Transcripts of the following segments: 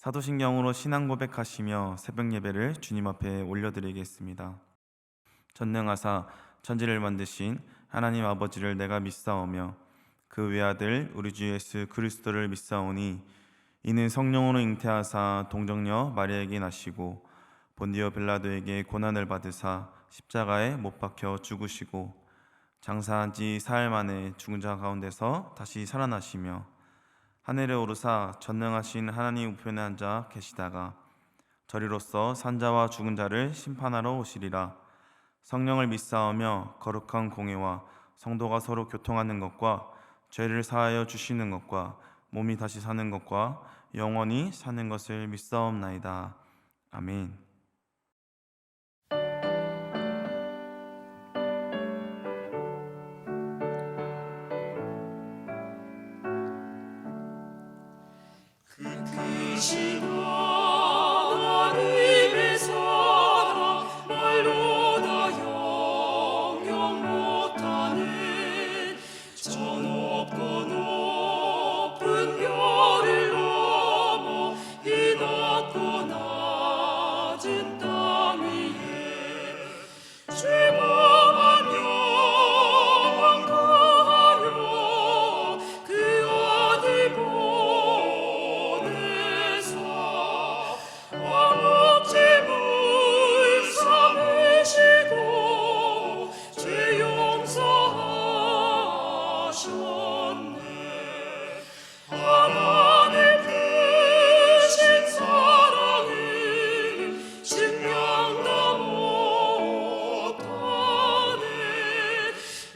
사도신경으로 신앙 고백하시며 새벽 예배를 주님 앞에 올려드리겠습니다. 전능하사 천지를 만드신 하나님 아버지를 내가 믿사오며 그 외아들 우리 주 예수 그리스도를 믿사오니 이는 성령으로 잉태하사 동정녀 마리아에게 나시고 본디오 빌라도에게 고난을 받으사 십자가에 못 박혀 죽으시고 장사한 지 사흘 만에 죽은 자 가운데서 다시 살아나시며 하늘에 오르사 전능하신 하나님 우편에 앉아 계시다가 저리로서 산자와 죽은 자를 심판하러 오시리라. 성령을 믿사오며 거룩한 공회와 성도가 서로 교통하는 것과 죄를 사하여 주시는 것과 몸이 다시 사는 것과 영원히 사는 것을 믿사옵나이다. 아멘. 하나님의 사랑 말로 다 영영 못하는 저 높고 높은 별을 넘어 이 낮고 낮은 땅 위에 죄범한 영혼 구하려 그 아들 왕업제물 삼으시고 죄 용서하셨네. 하나님 크신 사랑을 증명도 못하네.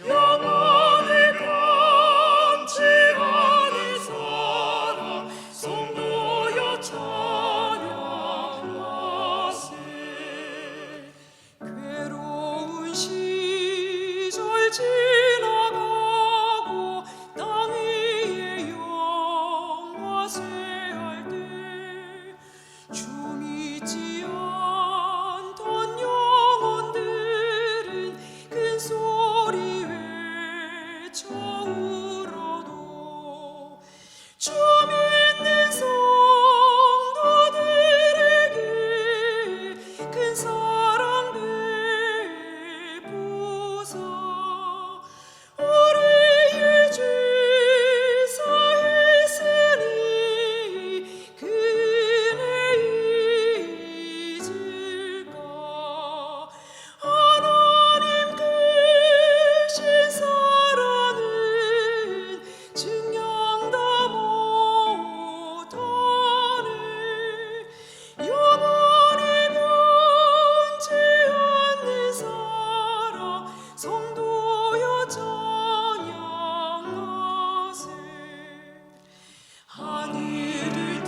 영원히 변치 않을 사랑 성도여 찬양하세. 괴로운 시절 지나가고 땅 위에 영화 쇠할 때 주 믿지 않던 영혼들은 큰 소리 외쳐 울어도 주 믿는 성도들에게 큰 사랑 베푸사 우리의 죄 사했으니 그 은혜 잊을까. 하나님 크신 사랑은 증명도 못하네. 영원히 변치 않는 사랑 성도여 찬양하세. 하늘을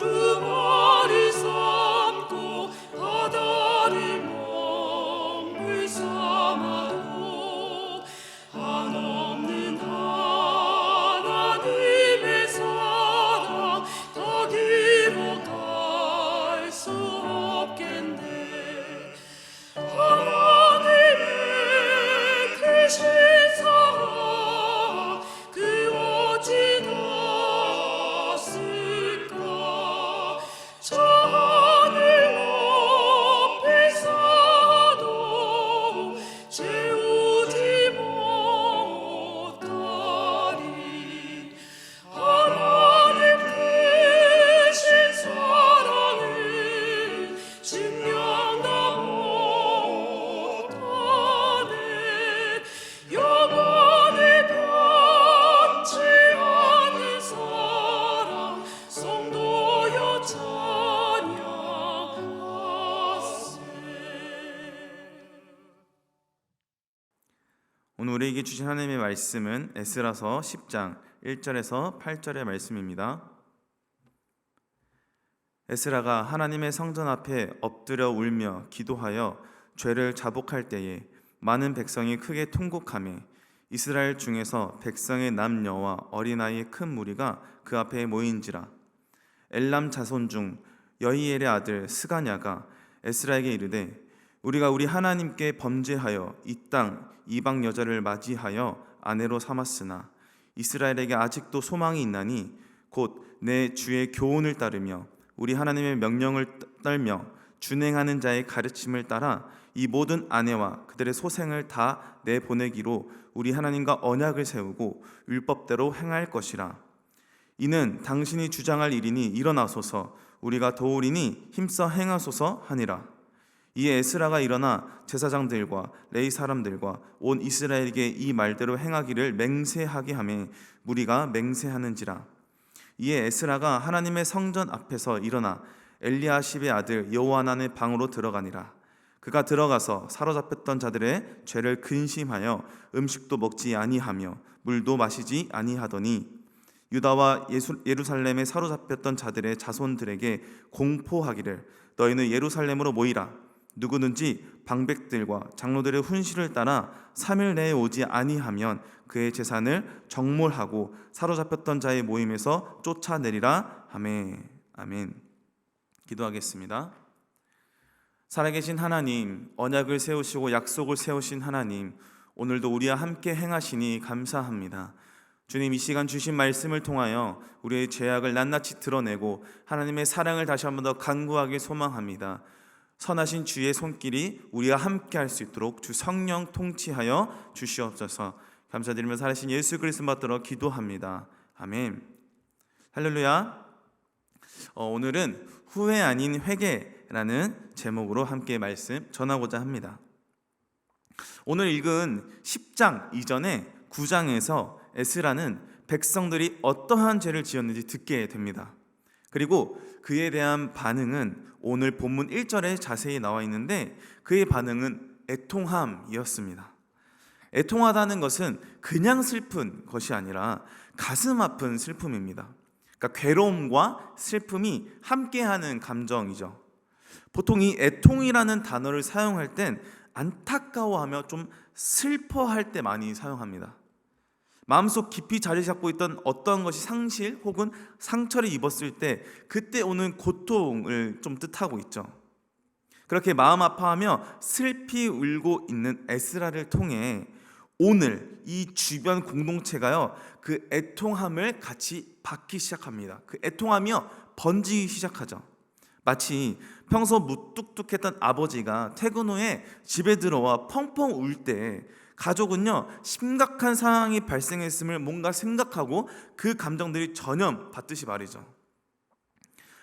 두루마리 삼고 바다를 먹물 삼아도 한없는 하나님의 사랑 더 길어갈 수 없겠네. 하나님의 크신 사랑 그 어찌 닿았을까. 저 하늘 높이 쌓아도 채우지 못하리. 하나님 크신 사랑을 증명도 못하네. 영원히 변치 않는 사랑 성도여 찬양하세. 오늘 우리에게 주신 하나님의 말씀은 에스라서 10장 1절에서 8절의 말씀입니다. 에스라가 하나님의 성전 앞에 엎드려 울며 기도하여 죄를 자복할 때에 많은 백성이 크게 통곡하며 이스라엘 중에서 백성의 남녀와 어린아이의 큰 무리가 그 앞에 모인지라. 엘람 자손 중 여히엘의 아들 스가냐가 에스라에게 이르되 우리가 우리 하나님께 범죄하여 이 땅 이방 여자를 맞이하여 아내로 삼았으나 이스라엘에게 아직도 소망이 있나니 곧 내 주의 교훈을 따르며 우리 하나님의 명령을 떨며 준행하는 자의 가르침을 따라 이 모든 아내와 그들의 소생을 다 내보내기로 우리 하나님과 언약을 세우고 율법대로 행할 것이라. 이는 당신이 주장할 일이니 일어나소서, 우리가 도우리니 힘써 행하소서 하니라. 이에 에스라가 일어나 제사장들과 레위 사람들과 온 이스라엘에게 이 말대로 행하기를 맹세하게 하매 무리가 맹세하는지라. 이에 에스라가 하나님의 성전 앞에서 일어나 엘리야십의 아들 여호하난의 방으로 들어가니라. 그가 들어가서 사로잡혔던 자들의 죄를 근심하여 음식도 먹지 아니하며 물도 마시지 아니하더니 유다와 예루살렘에 사로잡혔던 자들의 자손들에게 공포하기를 너희는 예루살렘으로 모이라. 누구든지 방백들과 장로들의 훈시를 따라 3일 내에 오지 아니하면 그의 재산을 정몰하고 사로잡혔던 자의 모임에서 쫓아내리라 하매. 아멘. 기도하겠습니다. 살아계신 하나님, 언약을 세우시고 약속을 세우신 하나님, 오늘도 우리와 함께 행하시니 감사합니다. 주님, 이 시간 주신 말씀을 통하여 우리의 죄악을 낱낱이 드러내고 하나님의 사랑을 다시 한번 더 간구하길 소망합니다. 선하신 주의 손길이 우리와 함께 할 수 있도록 주 성령 통치하여 주시옵소서. 감사드리며 살아신 예수 그리스도 받들어 기도합니다. 아멘. 할렐루야. 오늘은 후회 아닌 회개라는 제목으로 함께 말씀 전하고자 합니다. 오늘 읽은 10장 이전에 9장에서 에스라는 백성들이 어떠한 죄를 지었는지 듣게 됩니다. 그리고 그에 대한 반응은 오늘 본문 1절에 자세히 나와 있는데 그의 반응은 애통함이었습니다. 애통하다는 것은 그냥 슬픈 것이 아니라 가슴 아픈 슬픔입니다. 그러니까 괴로움과 슬픔이 함께하는 감정이죠. 보통 이 애통이라는 단어를 사용할 땐 안타까워하며 좀 슬퍼할 때 많이 사용합니다. 마음속 깊이 자리 잡고 있던 어떠한 것이 상실 혹은 상처를 입었을 때 그때 오는 고통을 좀 뜻하고 있죠. 그렇게 마음 아파하며 슬피 울고 있는 에스라를 통해 오늘 이 주변 공동체가요, 그 애통함을 같이 받기 시작합니다. 그 애통하며 번지기 시작하죠. 마치 평소 무뚝뚝했던 아버지가 퇴근 후에 집에 들어와 펑펑 울 때 가족은요, 심각한 상황이 발생했음을 뭔가 생각하고 그 감정들이 전염 받듯이 말이죠.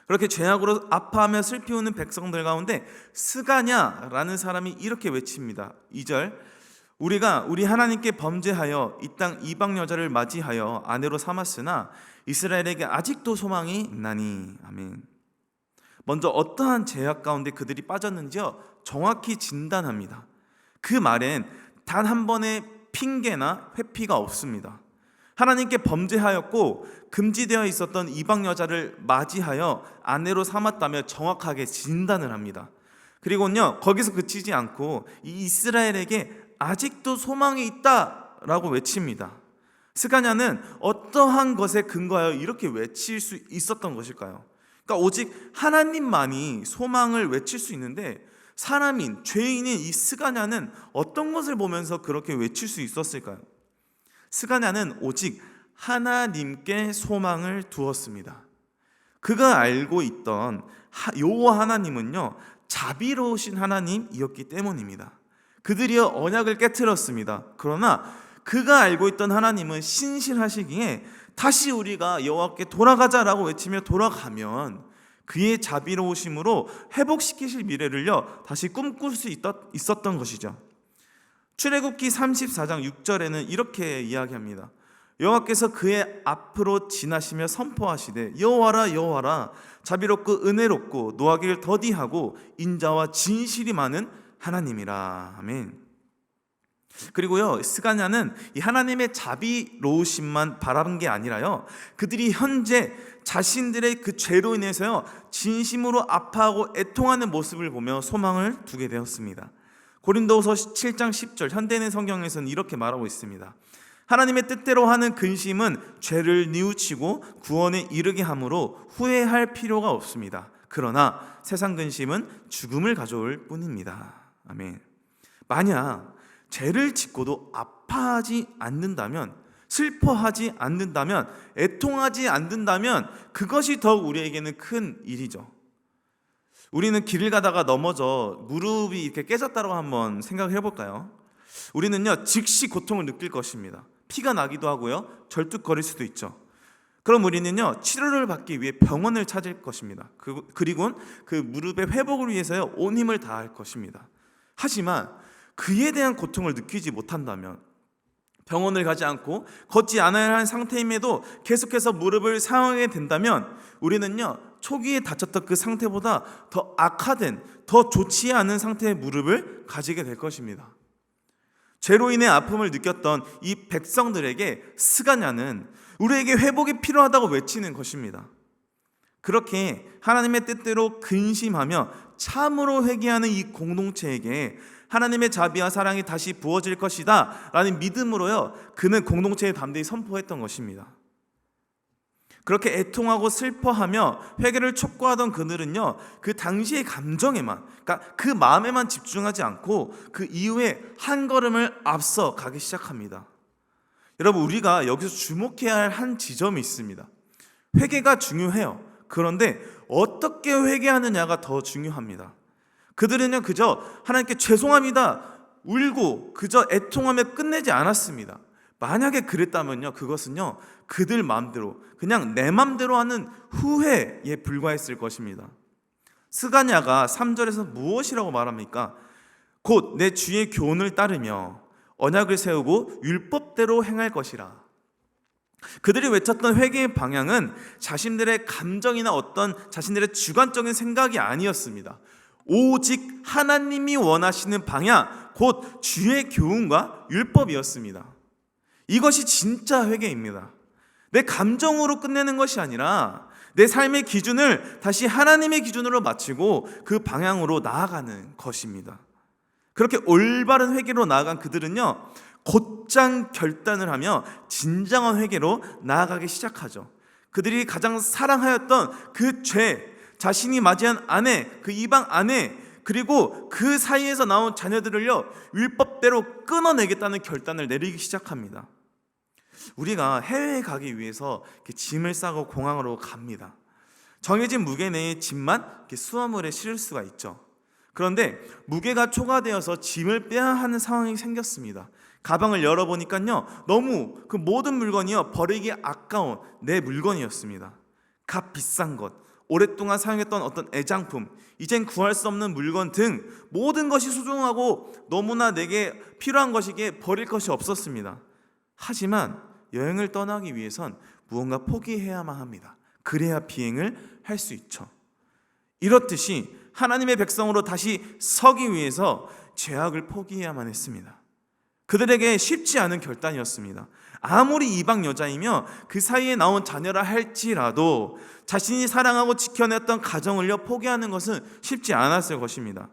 그렇게 죄악으로 아파하며 슬피 우는 백성들 가운데 스가냐라는 사람이 이렇게 외칩니다. 2절, 우리가 우리 하나님께 범죄하여 이 땅 이방 여자를 맞이하여 아내로 삼았으나 이스라엘에게 아직도 소망이 있나니. 아멘. 먼저 어떠한 죄악 가운데 그들이 빠졌는지요, 정확히 진단합니다. 그 말엔 단 한 번의 핑계나 회피가 없습니다. 하나님께 범죄하였고 금지되어 있었던 이방 여자를 맞이하여 아내로 삼았다며 정확하게 진단을 합니다. 그리고는요, 거기서 그치지 않고 이 이스라엘에게 아직도 소망이 있다라고 외칩니다. 스가냐는 어떠한 것에 근거하여 이렇게 외칠 수 있었던 것일까요? 그러니까 오직 하나님만이 소망을 외칠 수 있는데 사람인, 죄인인 이 스가냐는 어떤 것을 보면서 그렇게 외칠 수 있었을까요? 스가냐는 오직 하나님께 소망을 두었습니다. 그가 알고 있던 여호와 하나님은요, 자비로우신 하나님이었기 때문입니다. 그들이여 언약을 깨트렸습니다. 그러나 그가 알고 있던 하나님은 신실하시기에 다시 우리가 여호와께 돌아가자라고 외치며 돌아가면 그의 자비로우심으로 회복시키실 미래를요 다시 꿈꿀 수 있었던 것이죠. 출애굽기 34장 6절에는 이렇게 이야기합니다. 여호와께서 그의 앞으로 지나시며 선포하시되 여호와라 여호와라 자비롭고 은혜롭고 노하기를 더디하고 인자와 진실이 많은 하나님이라. 아멘. 그리고요, 스가냐는 이 하나님의 자비로우심만 바라는 게 아니라요, 그들이 현재 자신들의 그 죄로 인해서요 진심으로 아파하고 애통하는 모습을 보며 소망을 두게 되었습니다. 고린도후서 7장 10절 현대인의 성경에서는 이렇게 말하고 있습니다. 하나님의 뜻대로 하는 근심은 죄를 뉘우치고 구원에 이르게 하므로 후회할 필요가 없습니다. 그러나 세상 근심은 죽음을 가져올 뿐입니다. 아멘. 만약 죄를 짓고도 아파하지 않는다면 슬퍼하지 않는다면, 애통하지 않는다면 그것이 더욱 우리에게는 큰 일이죠. 우리는 길을 가다가 넘어져 무릎이 이렇게 깨졌다고 한번 생각을 해볼까요? 우리는요 즉시 고통을 느낄 것입니다. 피가 나기도 하고요, 절뚝거릴 수도 있죠. 그럼 우리는요 치료를 받기 위해 병원을 찾을 것입니다. 그리고 그 무릎의 회복을 위해서요 온 힘을 다할 것입니다. 하지만 그에 대한 고통을 느끼지 못한다면, 병원을 가지 않고 걷지 않아야 하는 상태임에도 계속해서 무릎을 사용하게 된다면, 우리는요 초기에 다쳤던 그 상태보다 더 악화된, 더 좋지 않은 상태의 무릎을 가지게 될 것입니다. 죄로 인해 아픔을 느꼈던 이 백성들에게 스가냐는 우리에게 회복이 필요하다고 외치는 것입니다. 그렇게 하나님의 뜻대로 근심하며 참으로 회개하는 이 공동체에게 하나님의 자비와 사랑이 다시 부어질 것이다 라는 믿음으로요 그는 공동체에 담대히 선포했던 것입니다. 그렇게 애통하고 슬퍼하며 회개를 촉구하던 그들은요 그 당시의 감정에만, 그러니까 그 마음에만 집중하지 않고 그 이후에 한 걸음을 앞서 가기 시작합니다. 여러분, 우리가 여기서 주목해야 할 한 지점이 있습니다. 회개가 중요해요. 그런데 어떻게 회개하느냐가 더 중요합니다. 그들은요 그저 하나님께 죄송합니다 울고 그저 애통하며 끝내지 않았습니다. 만약에 그랬다면요 그것은요 그들 마음대로, 그냥 내 마음대로 하는 후회에 불과했을 것입니다. 스가냐가 3절에서 무엇이라고 말합니까? 곧 내 주의 교훈을 따르며 언약을 세우고 율법대로 행할 것이라. 그들이 외쳤던 회개의 방향은 자신들의 감정이나 어떤 자신들의 주관적인 생각이 아니었습니다. 오직 하나님이 원하시는 방향, 곧 주의 교훈과 율법이었습니다. 이것이 진짜 회개입니다. 내 감정으로 끝내는 것이 아니라 내 삶의 기준을 다시 하나님의 기준으로 맞추고 그 방향으로 나아가는 것입니다. 그렇게 올바른 회개로 나아간 그들은요 곧장 결단을 하며 진정한 회개로 나아가기 시작하죠. 그들이 가장 사랑하였던 그 죄, 자신이 맞이한 아내, 그 이방 아내, 그리고 그 사이에서 나온 자녀들을요 율법대로 끊어내겠다는 결단을 내리기 시작합니다. 우리가 해외에 가기 위해서 짐을 싸고 공항으로 갑니다. 정해진 무게 내의 짐만 수화물에 실을 수가 있죠. 그런데 무게가 초과되어서 짐을 빼야 하는 상황이 생겼습니다. 가방을 열어보니까요 너무 그 모든 물건이요 버리기 아까운 내 물건이었습니다. 값 비싼 것, 오랫동안 사용했던 어떤 애장품, 이젠 구할 수 없는 물건 등 모든 것이 소중하고 너무나 내게 필요한 것이기에 버릴 것이 없었습니다. 하지만 여행을 떠나기 위해선 무언가 포기해야만 합니다. 그래야 비행을 할 수 있죠. 이렇듯이 하나님의 백성으로 다시 서기 위해서 죄악을 포기해야만 했습니다. 그들에게 쉽지 않은 결단이었습니다. 아무리 이방 여자이며 그 사이에 나온 자녀라 할지라도 자신이 사랑하고 지켜냈던 가정을요 포기하는 것은 쉽지 않았을 것입니다.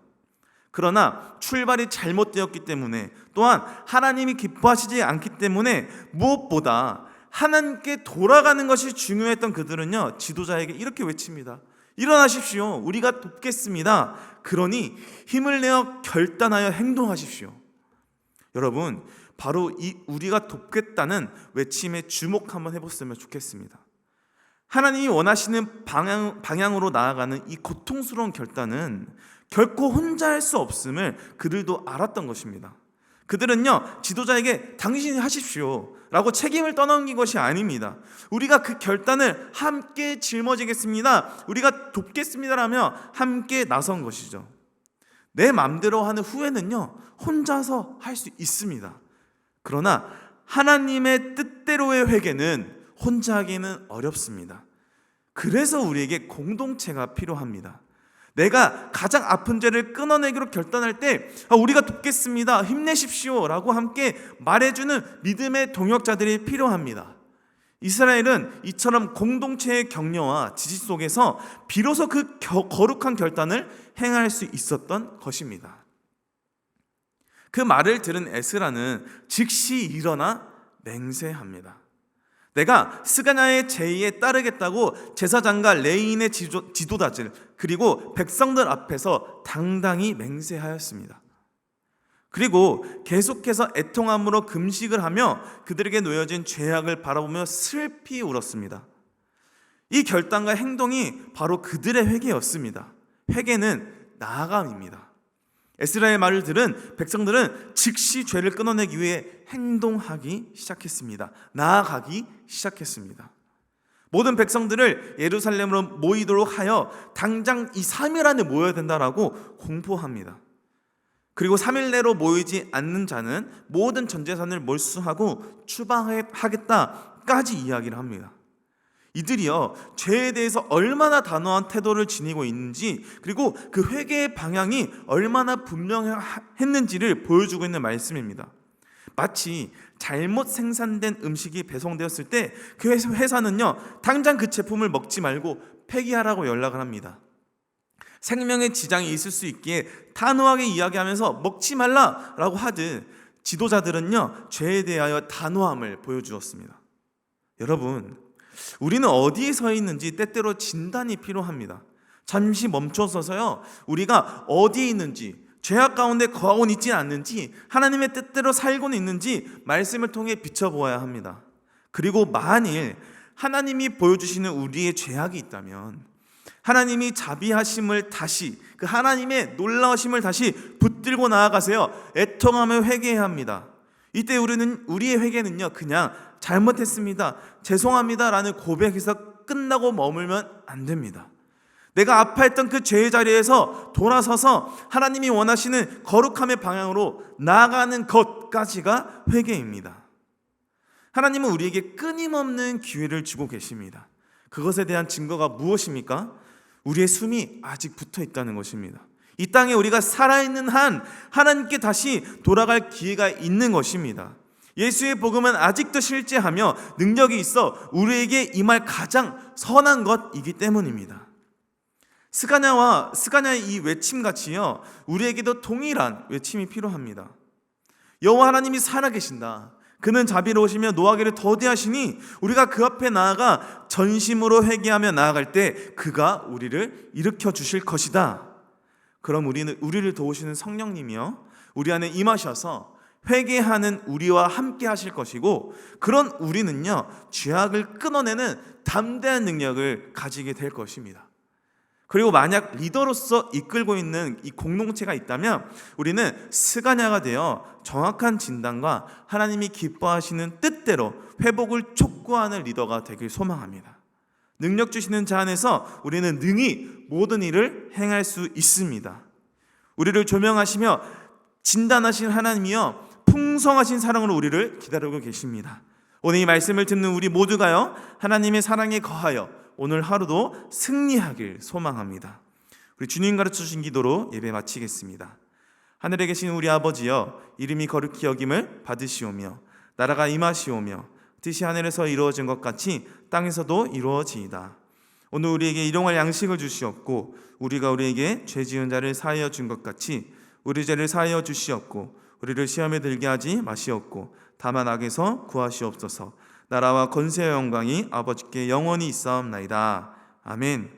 그러나 출발이 잘못되었기 때문에, 또한 하나님이 기뻐하시지 않기 때문에 무엇보다 하나님께 돌아가는 것이 중요했던 그들은요 지도자에게 이렇게 외칩니다. 일어나십시오. 우리가 돕겠습니다. 그러니 힘을 내어 결단하여 행동하십시오. 여러분, 바로 이 우리가 돕겠다는 외침에 주목 한번 해봤으면 좋겠습니다. 하나님이 원하시는 방향으로 나아가는 이 고통스러운 결단은 결코 혼자 할 수 없음을 그들도 알았던 것입니다. 그들은요 지도자에게 당신이 하십시오 라고 책임을 떠넘긴 것이 아닙니다. 우리가 그 결단을 함께 짊어지겠습니다, 우리가 돕겠습니다 라며 함께 나선 것이죠. 내 마음대로 하는 후회는요 혼자서 할 수 있습니다. 그러나 하나님의 뜻대로의 회개는 혼자 하기는 어렵습니다. 그래서 우리에게 공동체가 필요합니다. 내가 가장 아픈 죄를 끊어내기로 결단할 때 우리가 돕겠습니다, 힘내십시오 라고 함께 말해주는 믿음의 동역자들이 필요합니다. 이스라엘은 이처럼 공동체의 격려와 지지 속에서 비로소 그 거룩한 결단을 행할 수 있었던 것입니다. 그 말을 들은 에스라는 즉시 일어나 맹세합니다. 내가 스가냐의 제의에 따르겠다고 제사장과 레위인의 지도자들 그리고 백성들 앞에서 당당히 맹세하였습니다. 그리고 계속해서 애통함으로 금식을 하며 그들에게 놓여진 죄악을 바라보며 슬피 울었습니다. 이 결단과 행동이 바로 그들의 회개였습니다. 회개는 나아감입니다. 에스라의 말을 들은 백성들은 즉시 죄를 끊어내기 위해 행동하기 시작했습니다. 나아가기 시작했습니다. 모든 백성들을 예루살렘으로 모이도록 하여 당장 이 3일 안에 모여야 된다라고 공포합니다. 그리고 3일 내로 모이지 않는 자는 모든 전 재산을 몰수하고 추방하겠다까지 이야기를 합니다. 이들이요, 죄에 대해서 얼마나 단호한 태도를 지니고 있는지, 그리고 그 회개의 방향이 얼마나 분명했는지를 보여주고 있는 말씀입니다. 마치 잘못 생산된 음식이 배송되었을 때 그 회사는요, 당장 그 제품을 먹지 말고 폐기하라고 연락을 합니다. 생명에 지장이 있을 수 있기에 단호하게 이야기하면서 먹지 말라라고 하듯 지도자들은요, 죄에 대하여 단호함을 보여주었습니다. 여러분, 우리는 어디에 서 있는지 때때로 진단이 필요합니다. 잠시 멈춰서서요, 우리가 어디에 있는지, 죄악 가운데 거하고 있지 않는지, 하나님의 뜻대로 살고는 있는지 말씀을 통해 비춰보아야 합니다. 그리고 만일 하나님이 보여주시는 우리의 죄악이 있다면 하나님이 자비하심을 다시, 그 하나님의 놀라우심을 다시 붙들고 나아가세요. 애통하며 회개해야 합니다. 이때 우리의 회개는요, 그냥 잘못했습니다, 죄송합니다 라는 고백에서 끝나고 머물면 안 됩니다. 내가 아파했던 그 죄의 자리에서 돌아서서 하나님이 원하시는 거룩함의 방향으로 나아가는 것까지가 회개입니다. 하나님은 우리에게 끊임없는 기회를 주고 계십니다. 그것에 대한 증거가 무엇입니까? 우리의 숨이 아직 붙어 있다는 것입니다. 이 땅에 우리가 살아있는 한 하나님께 다시 돌아갈 기회가 있는 것입니다. 예수의 복음은 아직도 실제하며 능력이 있어 우리에게 임할 가장 선한 것이기 때문입니다. 스가냐의 이 외침같이요, 우리에게도 동일한 외침이 필요합니다. 여호와 하나님이 살아계신다. 그는 자비로우시며 노하기를 더디하시니 우리가 그 앞에 나아가 전심으로 회개하며 나아갈 때 그가 우리를 일으켜 주실 것이다. 그럼 우리를 도우시는 성령님이요, 우리 안에 임하셔서 회개하는 우리와 함께 하실 것이고, 그런 우리는요, 죄악을 끊어내는 담대한 능력을 가지게 될 것입니다. 그리고 만약 리더로서 이끌고 있는 이 공동체가 있다면 우리는 스가냐가 되어 정확한 진단과 하나님이 기뻐하시는 뜻대로 회복을 촉구하는 리더가 되길 소망합니다. 능력 주시는 자 안에서 우리는 능히 모든 일을 행할 수 있습니다. 우리를 조명하시며 진단하신 하나님이여 풍성하신 사랑으로 우리를 기다리고 계십니다. 오늘 이 말씀을 듣는 우리 모두가요, 하나님의 사랑에 거하여 오늘 하루도 승리하길 소망합니다. 우리 주님 가르쳐 주신 기도로 예배 마치겠습니다. 하늘에 계신 우리 아버지여, 이름이 거룩히 여김을 받으시오며 나라가 임하시오며 뜻이 하늘에서 이루어진 것 같이 땅에서도 이루어지이다. 오늘 우리에게 일용할 양식을 주시옵고 우리가 우리에게 죄 지은 자를 사하여 준 것 같이 우리 죄를 사하여 주시옵고 우리를 시험에 들게 하지 마시옵고 다만 악에서 구하시옵소서. 나라와 권세와 영광이 아버지께 영원히 있사옵나이다. 아멘.